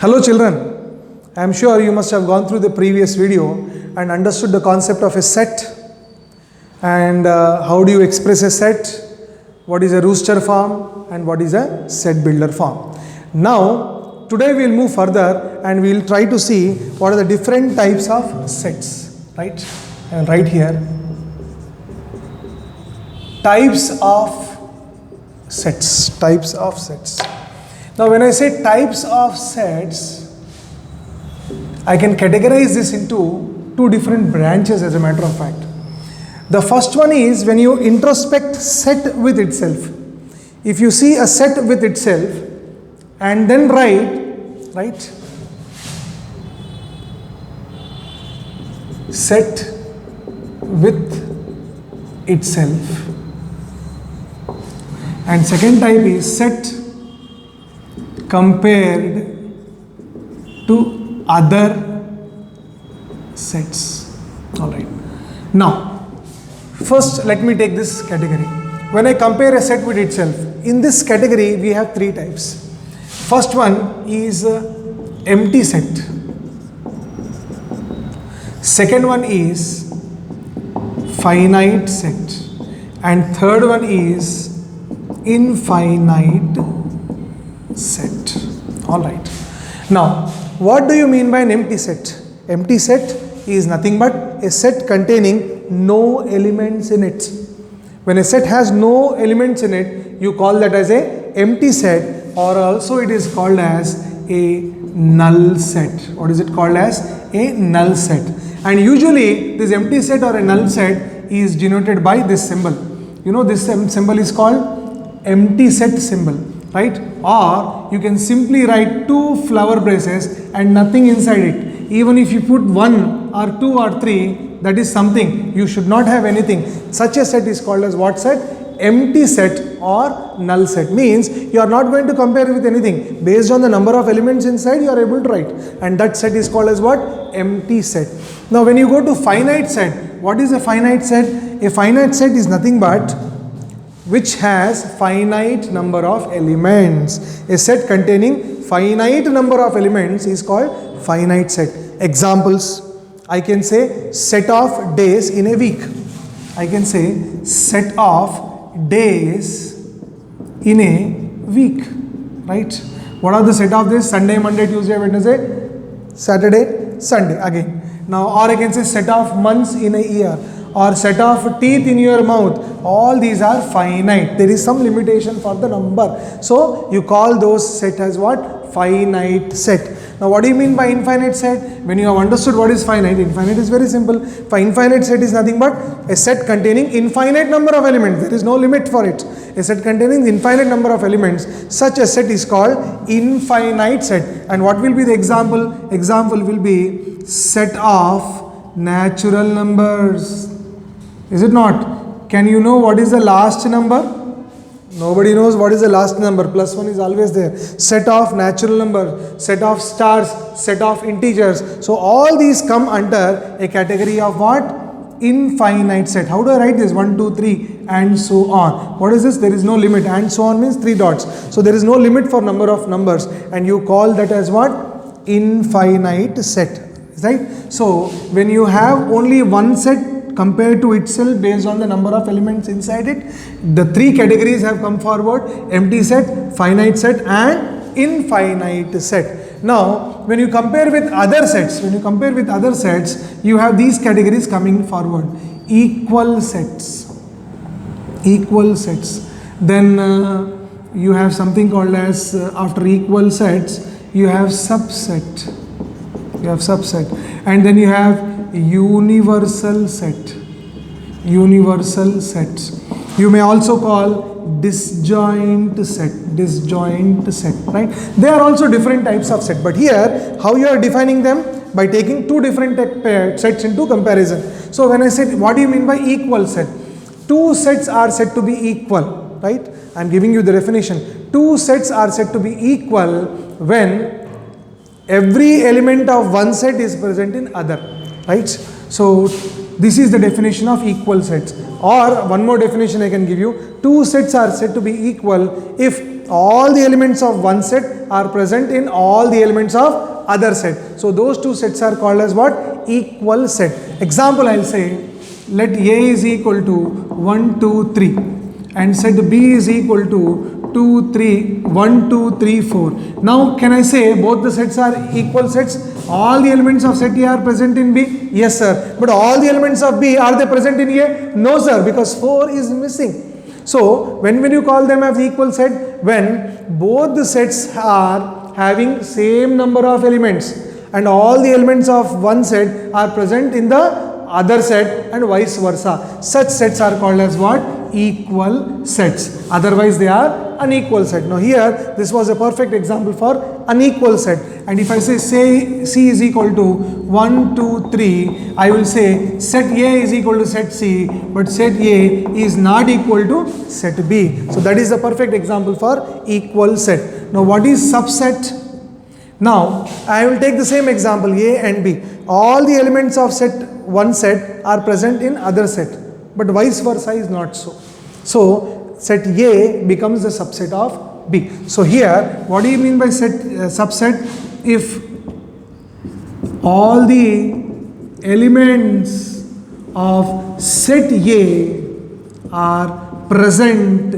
Hello children, I am sure you must have gone through the previous video and understood the concept of a set and how do you express a set, what is a rooster form and what is a set builder form. Now today we will move further and we will try to see what are the different types of sets, right? And right here, types of sets. Now when I say types of sets, I can categorize this into two different branches as a matter of fact. The first one is when you introspect set with itself. If you see a set with itself and then write set with itself. And second type is set compared to other sets. Alright. Now, first let me take this category. When I compare a set with itself, in this category we have three types. First one is empty set. Second one is finite set. And third one is infinite set. Alright. Now, what do you mean by an empty set? Empty set is nothing but a set containing no elements in it. When a set has no elements in it, you call that as a empty set, or also it is called as a null set. What is it called as? A null set. And usually this empty set or a null set is denoted by this symbol. You know, this symbol is called empty set symbol, right? Or you can simply write two flower braces and nothing inside it. Even if you put 1 or 2 or 3, that is something. You should not have anything. Such a set is called as what set? Empty set or null set. Means you are not going to compare with anything. Based on the number of elements inside, you are able to write. And that set is called as what? Empty set. Now when you go to finite set, what is a finite set? A finite set is nothing but which has finite number of elements. A set containing finite number of elements is called finite set. Examples, I can say set of days in a week. I can say set of days in a week, right? What are the set of days? Sunday, Monday, Tuesday, Wednesday, Saturday, Sunday again. Now, or I can say set of months in a year, or set of teeth in your mouth. All these are finite. There is some limitation for the number. So you call those set as what? Finite set. Now what do you mean by infinite set? When you have understood what is finite, infinite is very simple. For infinite set is nothing but a set containing infinite number of elements. There is no limit for it. A set containing infinite number of elements. Such a set is called infinite set. And what will be the example? Example will be set of natural numbers. Is it not? Can you know what is the last number? Nobody knows what is the last number. Plus 1 is always there. Set of natural number, set of stars, set of integers. So all these come under a category of what? Infinite set. How do I write this? 1, 2, 3 and so on. What is this? There is no limit. And so on means 3 dots. So there is no limit for number of numbers. And you call that as what? Infinite set. Right? So when you have only one set compared to itself based on the number of elements inside it, the three categories have come forward: empty set, finite set and infinite set. Now when you compare with other sets, you have these categories coming forward: equal sets, then you have something called as after equal sets you have subset, and then you have universal sets. You may also call disjoint set, right? They are also different types of set, but here how you are defining them? By taking two different sets into comparison. So when I said, what do you mean by equal set? Two sets are said to be equal, right? I am giving you the definition. Two sets are said to be equal when every element of one set is present in other, right? So this is the definition of equal sets. Or one more definition I can give you. Two sets are said to be equal if all the elements of one set are present in all the elements of other set. So those two sets are called as what? Equal set. Example, I'll say, let A is equal to 1, 2, 3 and set B is equal to 2, 3, 1, 2, 3, 4. Now can I say both the sets are equal sets? All the elements of set A are present in B? Yes sir. But all the elements of B, are they present in A? No sir, because 4 is missing. So when will you call them as equal set? When both the sets are having same number of elements and all the elements of one set are present in the other set and vice versa. Such sets are called as what? Equal sets. Otherwise they are unequal set. Now here this was a perfect example for unequal set. And if I say C is equal to 1, 2, 3, I will say set A is equal to set C, but set A is not equal to set B. So that is the perfect example for equal set. Now what is subset? Now I will take the same example, A and B. All the elements of one set are present in other set, but vice versa is not so. So set A becomes the subset of B. So here, what do you mean by subset? If all the elements of set A are present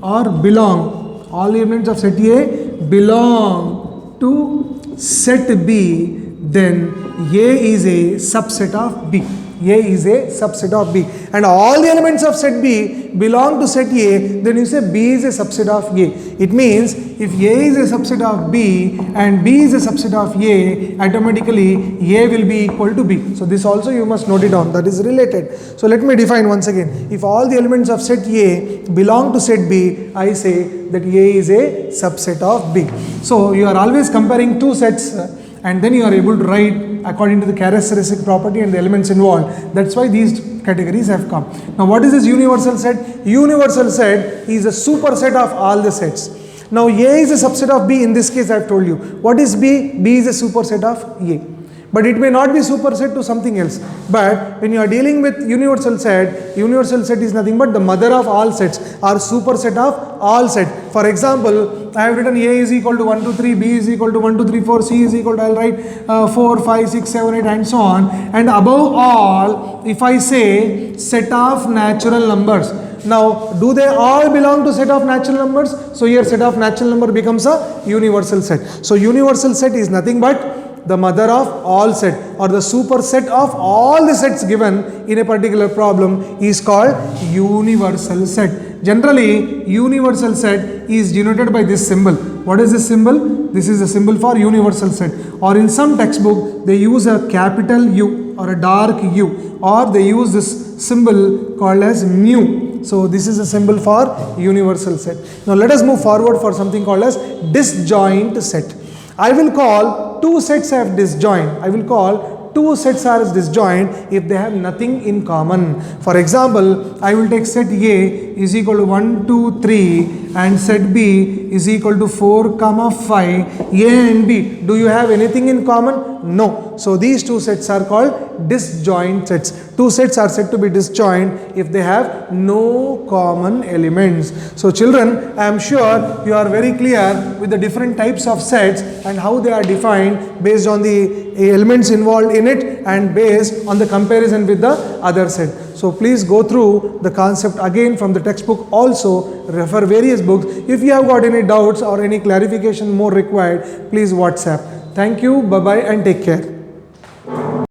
or belong, all the elements of set A belong to set B, then A is a subset of B. A is a subset of B. And all the elements of set B belong to set A, then you say B is a subset of A. It means if A is a subset of B and B is a subset of A, automatically A will be equal to B. So this also you must note it down, that is related. So let me define once again. If all the elements of set A belong to set B, I say that A is a subset of B. So you are always comparing two sets and then you are able to write according to the characteristic property and the elements involved. That's why these categories have come. Now what is this universal set? Universal set is a superset of all the sets. Now A is a subset of B. In this case I have told you. What is B? B is a superset of A. But it may not be superset to something else. But when you are dealing with universal set is nothing but the mother of all sets or superset of all sets. For example, I have written A is equal to 1, 2, 3, B is equal to 1, 2, 3, 4, C is equal to, I will write 4, 5, 6, 7, 8 and so on. And above all, if I say set of natural numbers. Now, do they all belong to set of natural numbers? So here set of natural number becomes a universal set. So universal set is nothing but the mother of all set or the superset of all the sets given in a particular problem is called universal set. Generally, universal set is denoted by this symbol. What is this symbol? This is a symbol for universal set. Or in some textbook, they use a capital U or a dark U, or they use this symbol called as mu. So this is a symbol for universal set. Now let us move forward for something called as disjoint set. I will call two sets as disjoint. I will call two sets as disjoint if they have nothing in common. For example, I will take set A is equal to 1, 2, 3 and set B is equal to 4, 5. A and B, do you have anything in common? No. So these two sets are called disjoint sets. Two sets are said to be disjoint if they have no common elements. So children, I am sure you are very clear with the different types of sets and how they are defined based on the elements involved in it and based on the comparison with the other set. So please go through the concept again from the textbook. Also refer various books. If you have got any doubts or any clarification more required, please WhatsApp. Thank you, bye-bye and take care.